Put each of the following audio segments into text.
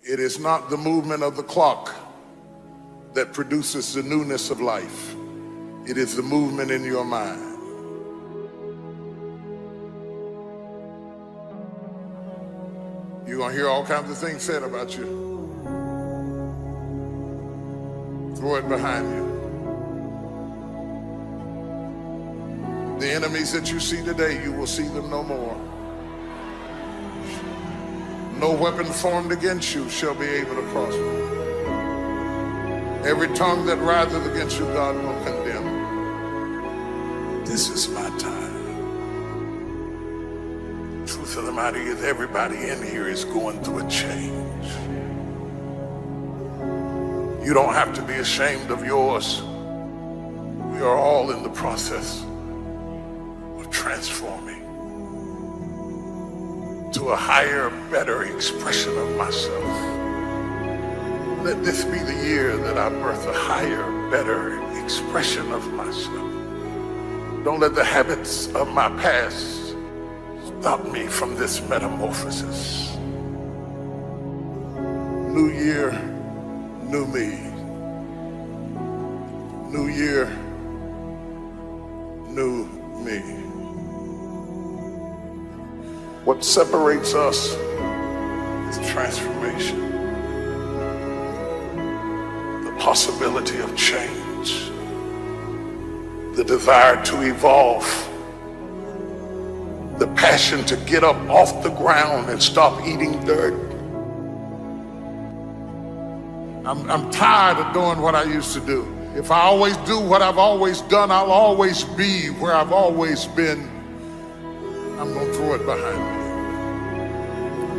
It is not the movement of the clock that produces the newness of life. It is the movement in your mind. You're going to hear all kinds of things said about you. Throw it behind you. The enemies that you see today, you will see them no more. No weapon formed against you shall be able to prosper. Every tongue that riseth against you, God will condemn. This is my time. Truth of the matter is, everybody in here is going through a change. You don't have to be ashamed of yours. We are all in the process of transforming to a higher, better expression of myself. Let this be the year that I birth a higher, better expression of myself. Don't let the habits of my past stop me from this metamorphosis. New year, new me. New year, new me. What separates us is transformation. The possibility of change. The desire to evolve. The passion to get up off the ground and stop eating dirt. I'm tired of doing what I used to do. If I always do what I've always done, I'll always be where I've always been. I'm gonna throw it behind me.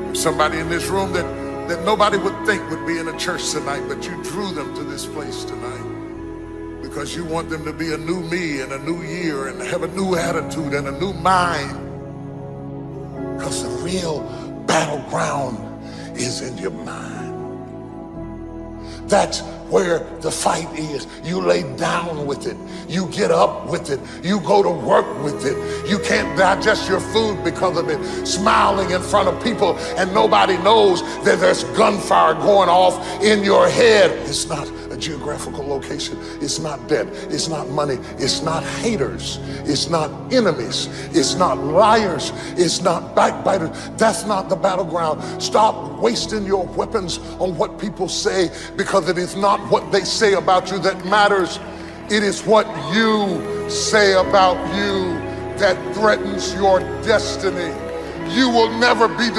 There's somebody in this room that nobody would think would be in a church tonight, but you drew them to this place tonight because you want them to be a new me and a new year and have a new attitude and a new mind. Because the real battleground is in your mind. That's where the fight is. You lay down with it. You get up with it. You go to work with it. You can't digest your food because of it. Smiling in front of people and nobody knows that there's gunfire going off in your head. It's not a geographical location. It's not debt. It's not money. It's not haters. It's not enemies. It's not liars. It's not backbiters. That's not the battleground. Stop wasting your weapons on what people say, because it is not what they say about you that matters. It is what you say about you that threatens your destiny. You will never be